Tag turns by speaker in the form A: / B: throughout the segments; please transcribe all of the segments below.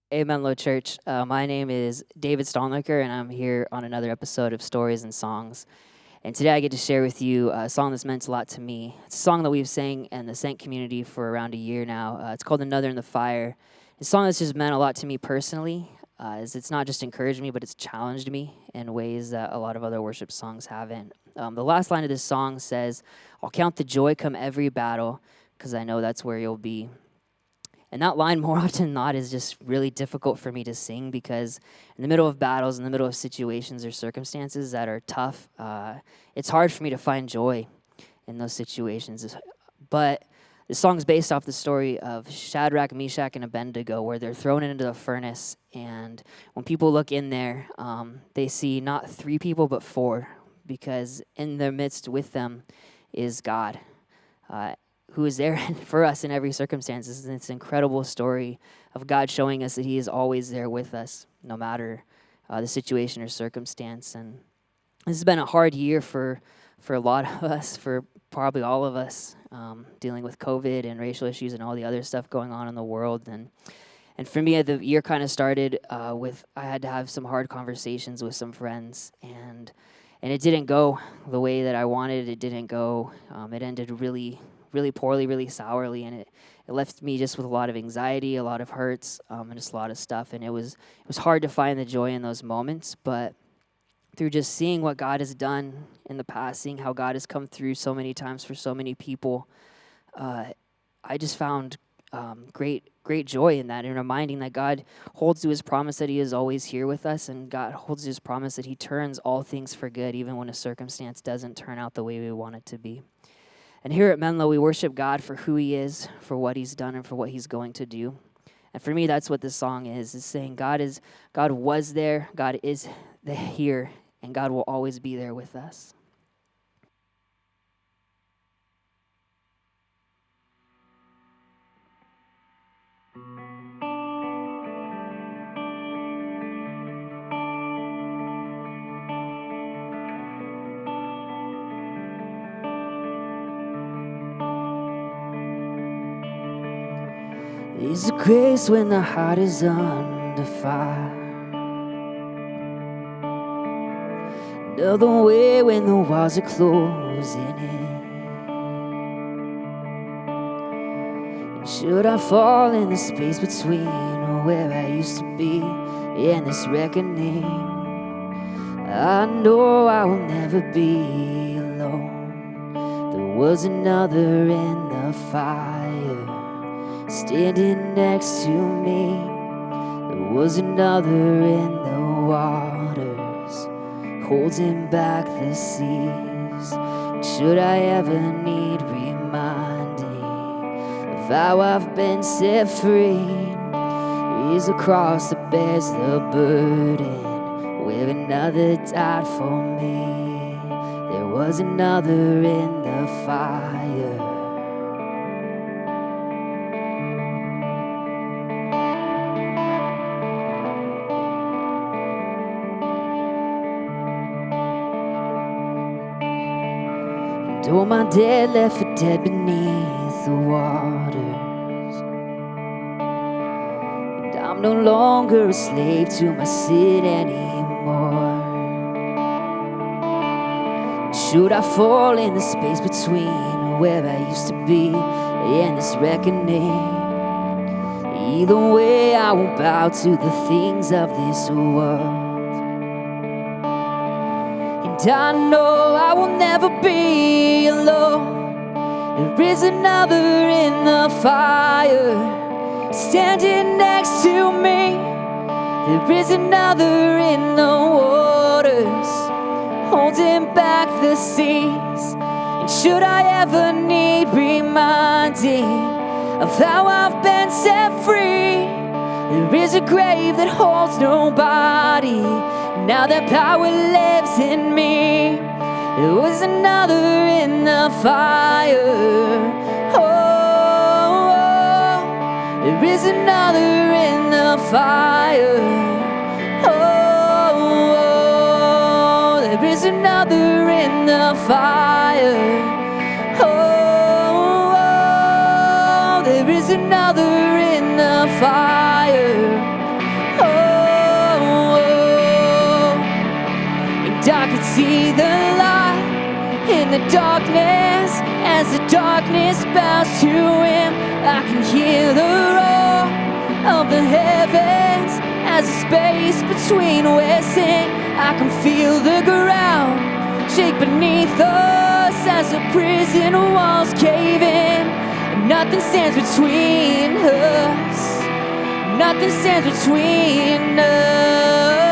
A: Hey, Menlo Church. My name is David Stahlnecker, and I'm here on another episode of Stories and Songs. And today I get to share with you a song that's meant a lot to me. It's a song that we've sang in the Saint community for around a year now. It's called Another in the Fire. It's a song that's just meant a lot to me personally, as it's not just encouraged me, but it's challenged me in ways that a lot of other worship songs haven't. The last line of this song says, "I'll count the joy come every battle, because I know that's where you'll be." And that line, more often than not, is just really difficult for me to sing because in the middle of battles, in the middle of situations or circumstances that are tough, it's hard for me to find joy in those situations. But the song's based off the story of Shadrach, Meshach, and Abednego, where they're thrown into the furnace. And when people look in there, they see not three people, but four, because in their midst with them is God. Who is there for us in every circumstance. It's an incredible story of God showing us that he is always there with us, no matter the situation or circumstance. And this has been a hard year for a lot of us, for probably all of us, dealing with COVID and racial issues and all the other stuff going on in the world. And for me, the year kind of started with I had to have some hard conversations with some friends, and it didn't go the way that I wanted. It didn't go. It ended really poorly, really sourly, and it left me just with a lot of anxiety, a lot of hurts, and just a lot of stuff. And it was hard to find the joy in those moments, but through just seeing what God has done in the past, seeing how God has come through so many times for so many people, I just found great joy in that, and reminding that God holds to his promise that he is always here with us, and God holds to his promise that he turns all things for good, even when a circumstance doesn't turn out the way we want it to be. And here at Menlo, we worship God for who he is, for what he's done, and for what he's going to do. And for me, that's what this song is saying God was there, God is here, and God will always be there with us. Is a grace when the heart is under fire. Another way when the walls are closing in. And should I fall in the space between where I used to be and this reckoning, I know I will never be alone. There was another in the fire, standing next to me. There was another in the waters, holding back the seas. And should I ever need reminding of how I've been set free, there is a cross that bears the burden, where another died for me. There was another in the fire. Though my dead left for dead beneath the waters, and I'm no longer a slave to my sin anymore. And should I fall in the space between where I used to be and this reckoning, either way I won't bow to the things of this world. And I know I will never be alone. There is another in the fire, standing next to me. There is another in the waters, holding back the seas. And should I ever need reminding of how I've been set free, there is a grave that holds nobody. Now that power lives in me. There was another in the fire. Oh, there is another in the fire. Oh, there is another in the fire. Oh, there is another in the fire. can see the light in the darkness. As the darkness bows to him, I can hear the roar of the heavens. As the space between we're sing, I can feel the ground shake beneath us. As the prison walls cave in, and nothing stands between us. Nothing stands between us.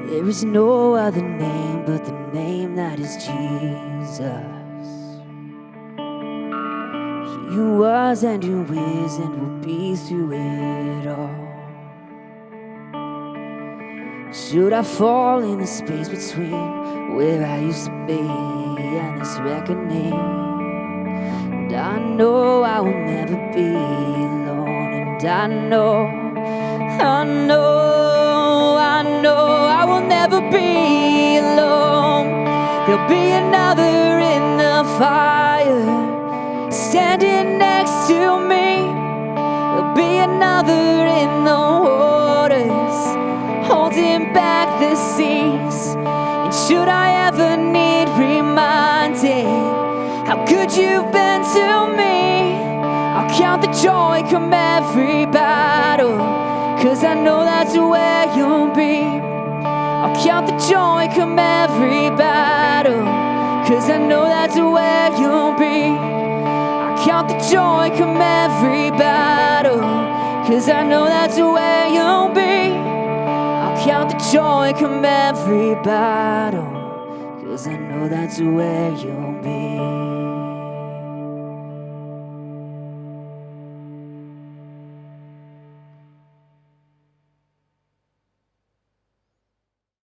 A: There is no other name but the name that is Jesus. He who was and who is and will be through it all. Should I fall in the space between where I used to be and this reckoning? And I know I will never be alone. And I know I will never be alone. There'll be another in the fire standing next to me. There'll be another in the waters holding back the seas. And should I ever need reminding how good you've been to me, I'll count the joy come every battle, 'cause I know that's where you'll be. I'll count the joy come every battle, 'cause I know that's where you'll be. I'll count the joy come every battle, 'cause I know that's where you'll be. I'll count the joy come every battle, 'cause I know that's where you'll be.